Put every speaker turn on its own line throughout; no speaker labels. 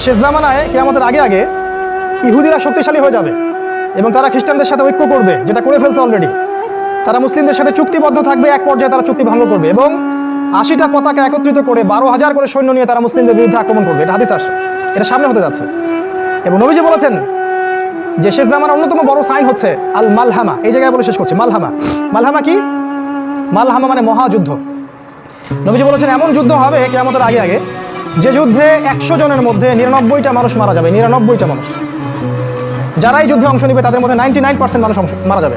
শেষ জামানায় কিয়ামতের আগে আগে ইহুদিরা শক্তিশালী হয়ে যাবে এবং তারা খ্রিস্টানদের সাথে ঐক্য করবে, যেটা করে ফেলছে অলরেডি। তারা মুসলিমদের সাথে চুক্তিবদ্ধ থাকবে, এক পর্যায়ে তারা চুক্তি ভঙ্গ করবে এবং 80টা পতাকা একত্রিত করে 12,000 করে সৈন্য নিয়ে তারা মুসলিমদের বিরুদ্ধে আক্রমণ করবে। এটা হাদিস আসছে, এটা সামনে হতে যাচ্ছে। এবং নবীজি বলেছেন যে শেষ জামানার অন্যতম বড় সাইন হচ্ছে আল মালহামা। এই জায়গায় বলে শেষ করছি, মালহামা। মালহামা কি? মালহামা মানে মহাযুদ্ধ। নবীজি বলেছেন এমন যুদ্ধ হবে কিয়ামতের আগে আগে যে যুদ্ধে 100 জনের মধ্যে 99টা মানুষ মারা যাবে। 99টা মানুষ যারা এই যুদ্ধে অংশ নেবে তাদের মধ্যে 99% মানুষ মারা যাবে।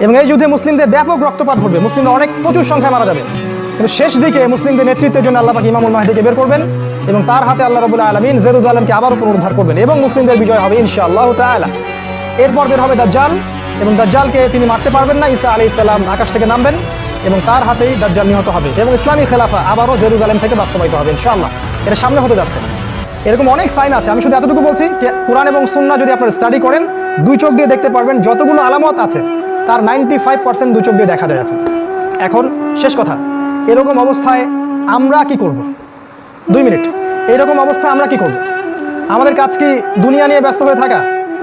এবং এই যুদ্ধে মুসলিমদের ব্যাপক রক্তপাত ঘটবে, মুসলিমরা অনেক প্রচুর সংখ্যায় মারা যাবে। কিন্তু শেষ দিকে মুসলিমদের নেতৃত্বের জন্য আল্লাহ পাক ইমামুল মাহদিকে বের করবেন এবং তার হাতে আল্লাহ রাব্বুল আলামিন জেরুজালেমকে আবারও পুনরুদ্ধার করবেন এবং মুসলিমদের বিজয় হবে ইনশাআল্লাহ তাআলা। এরপর বের হবে দাজ্জাল এবং দাজ্জালকে তিনি মারতে পারবেন না। ঈসা আলাইহিস সালাম আকাশ থেকে নামবেন এবং তার হাতেই দাজ্জাল নিহত হবে এবং ইসলামী খেলাফা আবারও জেরুজালেম থেকে বাস্তবায়িত হবে ইনশাআল্লাহ। এটা সামনে হতে যাচ্ছে। এরকম অনেক সাইন আছে, আমি শুধু এতটুকু বলছি, কোরআন এবং সুন্নাহ যদি আপনারা স্টাডি করেন, দুই চোখ দিয়ে দেখতে পারবেন যতগুলো আলামত আছে তার 95% দুই চোখ দিয়ে দেখা যায়। এখন শেষ কথা, এরকম অবস্থায় আমরা কি করব? 2 মিনিট। এরকম অবস্থায় আমরা কি করব? আমাদের কাজ কি দুনিয়া নিয়ে ব্যস্ত হয়ে থাকা,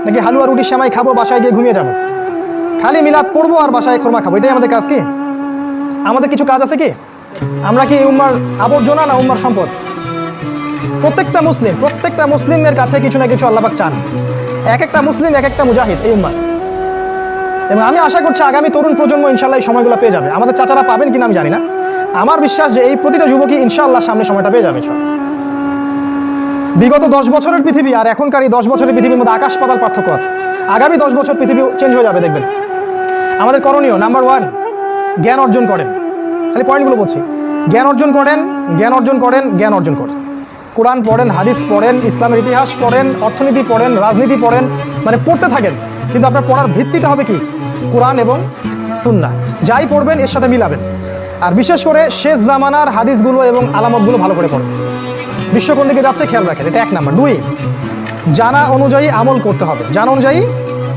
নাকি হালুয়া রুটি সেমাই খাবো, বাসায় গিয়ে ঘুমিয়ে যাবো, খালি মিলাদ পড়বো আর বাসায় খোরমা খাবো? এটাই আমাদের কাজ কি? আমাদের কিছু কাজ আছে কি? আমরা কি উম্মার আবর্জনা না উম্মার সম্পদ? প্রত্যেকটা মুসলিমের কাছে কিছু না কিছু আল্লাহ পাক চান। এক একটা মুসলিম এক একটা মুজাহিদ এই উম্মার। এবং আমি আশা করছি আগামী তরুণ প্রজন্ম ইনশাআল্লাহ এই সময়গুলো পেয়ে যাবে। আমাদের চাচারা পাবেন কিনা আমি জানি না, আমার বিশ্বাস যে এই প্রতিটা যুবকই ইনশাআল্লাহ সামনে সময়টা পেয়ে যাবে। বিগত 10 বছরের পৃথিবী আর এখনকার এই 10 বছরের পৃথিবীর মধ্যে আকাশ পাতাল পার্থক্য আছে। আগামী 10 বছর পৃথিবী চেঞ্জ হয়ে যাবে, দেখবেন। আমাদের করণীয় নাম্বার 1, জ্ঞান অর্জন করেন। খালি পয়েন্টগুলো বলছি, জ্ঞান অর্জন করেন, জ্ঞান অর্জন করেন, জ্ঞান অর্জন করেন। কোরআন পড়েন, হাদিস পড়েন, ইসলামের ইতিহাস পড়েন, অর্থনীতি পড়েন, রাজনীতি পড়েন, মানে পড়তে থাকেন। কিন্তু আপনার পড়ার ভিত্তিটা হবে কি? কোরআন এবং সুন্নাহ। যাই পড়বেন এর সাথে মিলাবেন। আর বিশেষ করে শেষ জামানার হাদিসগুলো এবং আলামতগুলো ভালো করে পড়বেন। বিশ্ব কোন দিকে যাচ্ছে খেয়াল রাখেন, এটা 1 নাম্বার। 2, জানা অনুযায়ী আমল করতে হবে। জানা অনুযায়ী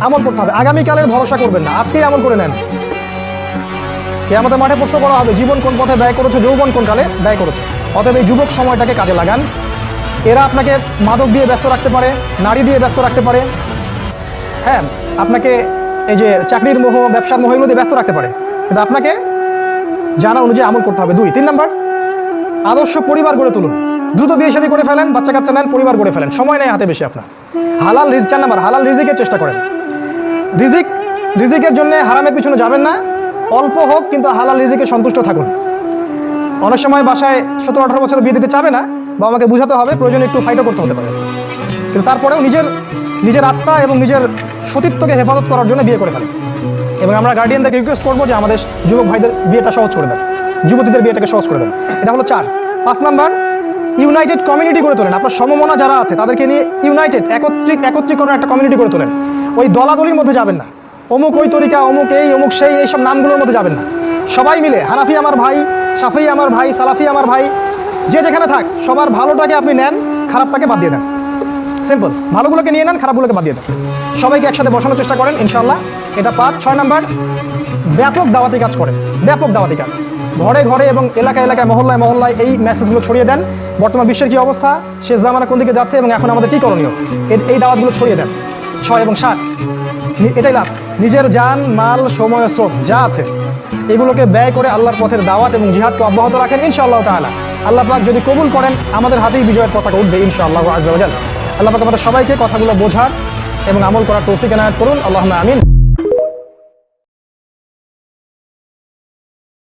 আমল করতে হবে। আগামীকালের ভরসা করবেন না, আজকেই আমল করে নেন। কিয়ামতের মাঠে প্রশ্ন করা হবে, জীবন কোন পথে ব্যয় করেছো, যৌবন কোন কালে ব্যয় করেছো। অতএব এই যুবক সময়টাকে কাজে লাগান। এরা আপনাকে মাদক দিয়ে ব্যস্ত রাখতে পারে, নারী দিয়ে ব্যস্ত রাখতে পারে, হ্যাঁ, আপনাকে এই যে চাকরির মোহ, ব্যবসার মোহ, এগুলো দিয়ে ব্যস্ত রাখতে পারে। কিন্তু আপনাকে জানা অনুযায়ী আমল করতে হবে। 2, 3 নাম্বার, আদর্শ পরিবার গড়ে তুলুন। দ্রুত বিয়ে শাদী করে ফেলেন, বাচ্চা কাচ্চা নেন, পরিবার গড়ে ফেলেন, সময় নেই হাতে বেশি আপনার। হালাল রিজিক। 4 নাম্বার, হালাল রিজিকের চেষ্টা করেন। রিজিকের জন্য হারামের পিছনে যাবেন না, অল্প হোক কিন্তু হালাল রিজিকে সন্তুষ্ট থাকুন। অনেক সময় বাসায় 17-18 বছর বিয়ে দিতে চাবে না, বা আমাকে বুঝাতে হবে, প্রয়োজনে একটু ফাইটও করতে হতে পারে, কিন্তু তারপরেও নিজের আত্মা এবং নিজের সতীত্বকে হেফাজত করার জন্য বিয়ে করে ফেলে। এবং আমরা গার্ডিয়ানদেরকে রিকোয়েস্ট করবো যে আমাদের যুবক ভাইদের বিয়েটা সহজ করে দেন, যুবতীদের বিয়েটাকে সহজ করে দেন। এটা হলো 4। 5 নাম্বার, ইউনাইটেড কমিউনিটি গড়ে তোলেন। আপনার সমমনা যারা আছে তাদেরকে নিয়ে ইউনাইটেড একত্রীকরণ একটা কমিউনিটি গড়ে তোলেন। ওই দলাদলির মধ্যে যাবেন না, অমুক ওই তরিকা, অমুক এই, অমুক সেই, এইসব নামগুলোর মধ্যে যাবেন না। সবাই মিলে, হানাফি আমার ভাই, শাফি আমার ভাই, সালাফি আমার ভাই, যে যেখানে থাক, সবার ভালোটাকে আপনি নেন, খারাপটাকে বাদ দিয়ে দেন। সিম্পল, ভালোগুলোকে নিয়ে নেন, খারাপগুলোকে বাদ দিয়ে দেন। সবাইকে একসাথে বসানোর চেষ্টা করেন ইনশাআল্লাহ। এটা 5। 6 নাম্বার, ব্যাপক দাওয়াতি কাজ করেন। ব্যাপক দাওয়াতি কাজ ঘরে ঘরে এবং এলাকায় মহল্লায় এই মেসেজগুলো ছড়িয়ে দেন। বর্তমান বিশ্বের কি অবস্থা, শেষ জামানা কোন দিকে যাচ্ছে এবং এখন আমাদের কি করণীয়, এই দাওয়াতগুলো ছড়িয়ে দেন। 6 এবং 7, এটাই লাস্ট, নিজের জান, মাল, সময়, স্রোত যা আছে এগুলোকে ব্যয় করে আল্লাহর পথের দাওয়াত এবং জিহাদকে অব্যাহত রাখেন ইনশাআল্লাহ তাআলা। আল্লাহ পাক যদি কবুল করেন, আমাদের হাতেই বিজয়ের পতাকা উঠবে ইনশাআল্লাহ আযজা ওয়া জাল। আল্লাহ পাক আমাদের সবাইকে কথাগুলো বোঝার এবং আমল করার তৌফিক এনায়েত করুন। আল্লাহুম্মা আমিন।